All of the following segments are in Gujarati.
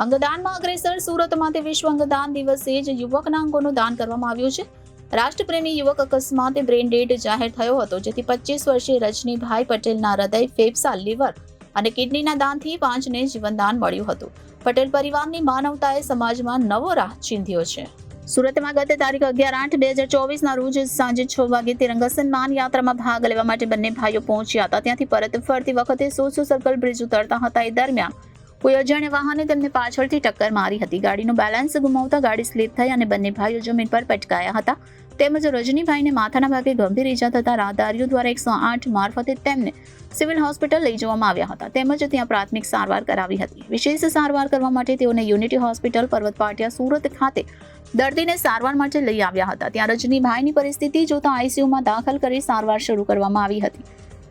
અંગદાનમાં અગ્રેસર સુરતમાંથી વિશ્વ અંગદાન દિવસે જ યુવકના અંગોનું દાન કરવામાં આવ્યું છે. રાષ્ટ્રપ્રેમી યુવક અકસ્માતે બ્રેઇન ડેડ જાહેર થયો હતો, જેથી 25 વર્ષીય રજનીભાઈ પટેલના હૃદય, ફેફસા, લીવર અને કિડનીના દાનથી 5ને જીવનદાન મળ્યું હતું. પટેલ પરિવારની માનવતાએ સમાજમાં નવો રાહ ચીંધ્યો છે. સુરતમાં ગત તારીખ 11/8/2024 રોજ સાંજે 6 વાગે તિરંગા સન્માન યાત્રામાં ભાગ લેવા માટે બંને ભાઈઓ પહોંચ્યા હતા. ત્યાંથી પરત ફરતી વખતે સોસો સર્કલ બ્રિજ ઉતરતા હતા. એ દરમિયાન કોઈ અજાણ્યા વાહને તેમને પાછળથી ટક્કર મારી હતી. ગાડીનું બેલેન્સ ગુમાવતા ગાડી સ્લીપ થઈ અને બંને ભાઈઓ જમીન પર પટકાયા હતા. તેમજ રજનીભાઈને માથાના ભાગે ગંભીર ઈજા થતા રાહદારીઓ દ્વારા 108 મારફતે તેમને સિવિલ હોસ્પિટલ લઈ જવામાં આવ્યા હતા. તેમજ ત્યાં પ્રાથમિક સારવાર કરાવી હતી. વિશેષ સારવાર કરવા માટે તેઓને યુનિટી હોસ્પિટલ પર્વત પાટિયા સુરત ખાતે દર્દીને સારવાર માટે લઈ આવ્યા હતા. ત્યાં રજનીભાઈની પરિસ્થિતિ જોતા આઈસીયુમાં દાખલ કરી સારવાર શરૂ કરવામાં આવી હતી.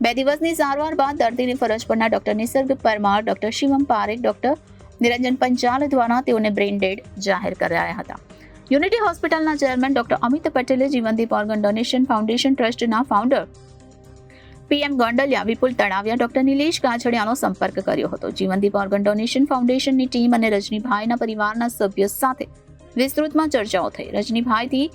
2 દિવસની સારવાર બાદ દર્દીની ફરજ પરના ડોક્ટર નિસર્ગ પરમાર, ડોક્ટર શિવમ પારેખ, ડોક્ટર નિરંજન પંચાલ દ્વારા તેઓને બ્રેઇન ડેડ જાહેર કરાયા હતા. યુનિટી હોસ્પિટલના ચેરમેન ડોક્ટર અમિત પટેલે જીવનદીપ ઓર્ગન ડોનેશન ફાઉન્ડેશન ટ્રસ્ટના founder PM Gondaliya, Vipul Talaviya, doctor Nilesh કાછડિયાનો સંપર્ક કર્યો હતો. જીવનદીપ ઓર્ગન ડોનેશન ફાઉન્ડેશનની ટીમ અને રજનીભાઈના પરિવારના સભ્યો સાથે વિસ્તૃતમાં ચર્ચાઓ થઈ. રજનીભાઈથી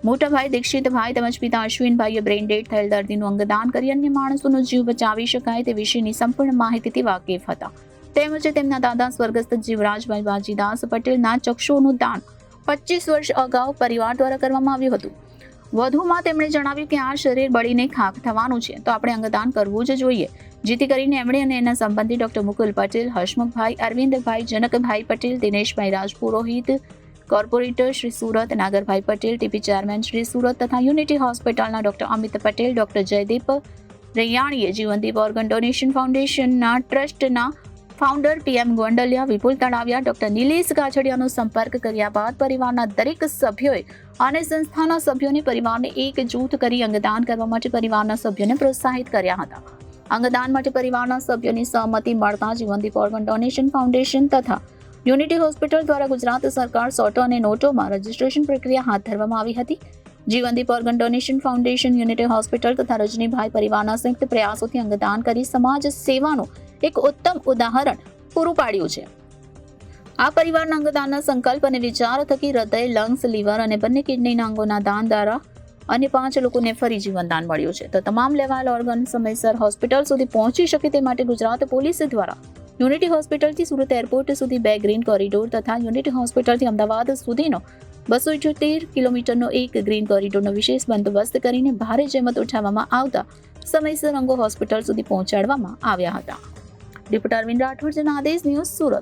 મોટાભાઈ દીક્ષિતભાઈ તેમજ પિતા અશ્વિનભાઈએ બ્રેઇન ડેડ થયેલ દર્દીનું અંગદાન કરી અન્ય માણસોનો જીવ બચાવી શકાય તે વિશેની સંપૂર્ણ માહિતીથી વાકેફ હતા. તેમજ તેમના દાદા સ્વર્ગસ્થ જીવરાજભાઈ બાજીદાસ પટેલના ચક્ષુઓનું દાન 25 વર્ષ અગાઉ પરિવાર દ્વારા કરવામાં આવ્યું હતું. વધુમાં તેમણે જણાવ્યું કે આ શરીર બળીને ખાખ થવાનું છે, તો આપણે અંગદાન કરવું જ જોઈએ. જેથી કરીને એમણે અને એના સંબંધી doctor Mukul Patel, Hasmukhbhai, Arvindbhai, Janakbhai Patel, Dineshbhai Rajpurohit, corporator Shri Surat, Nagarbhai Patel, TP chairman Shri Surat તથા યુનિટી હોસ્પિટલના ડોક્ટર અમિત પટેલ, ડોક્ટર જયદીપ રૈયાણીએ, જીવનદીપ ઓર્ગન ડોનેશન ફાઉન્ડેશનના ટ્રસ્ટના founder PM Gondaliya, Vipul Talaviya, doctor Nilesh કાછડિયાનો સંપર્ક કર્યા બાદ પરિવારના દરેક સભ્યોએ અને સંસ્થાના સભ્યોને પરિવારને એકજૂથ કરી અંગદાન કરવા માટે પરિવારના સભ્યોને પ્રોત્સાહિત કર્યા હતા. અંગદાન માટે પરિવારના સભ્યોની સહમતિ મળતા જીવનદીપ ઓર્ગન ડોનેશન ફાઉન્ડેશન તથા યુનિટી હોસ્પિટલ દ્વારા ગુજરાત સરકાર સોટો અને નોટોમાં રજીસ્ટ્રેશન પ્રક્રિયા હાથ ધરવામાં આવી હતી. જીવનદીપ organ donation foundation, unity hospital તથા રજનીભાઈ પરિવારના સંયુક્ત પ્રયાસોથી અંગદાન કરી સમાજ સેવાનું એક ઉત્તમ ઉદાહરણ પૂરું પાડ્યું છે. આ પરિવારના અંગદાનના સંકલ્પ અને વિચાર થકી હૃદય, લંગ્સ, લીવર અને બંને કિડનીના અંગોના દાન દ્વારા અને 5 લોકોને ફરી જીવનદાન મળ્યું છે. તો તમામ લેવાયેલ ઓર્ગન સમયસર હોસ્પિટલ સુધી પહોંચી શકે તે માટે ગુજરાત પોલીસ દ્વારા યુનિટી હોસ્પિટલથી સુરત એરપોર્ટ સુધી 2 ગ્રીન કોરિડોર તથા યુનિટી હોસ્પિટલથી અમદાવાદ સુધીનો 278 કિલોમીટરનો 1 ગ્રીન કોરિડોરનો વિશેષ બંદોબસ્ત કરીને ભારે જહેમત ઉઠાવવામાં આવતા સમયસર અંગો હોસ્પિટલ સુધી પહોંચાડવામાં આવ્યા હતા. Reporter Arvind Rathod, Janadesh news, Surat.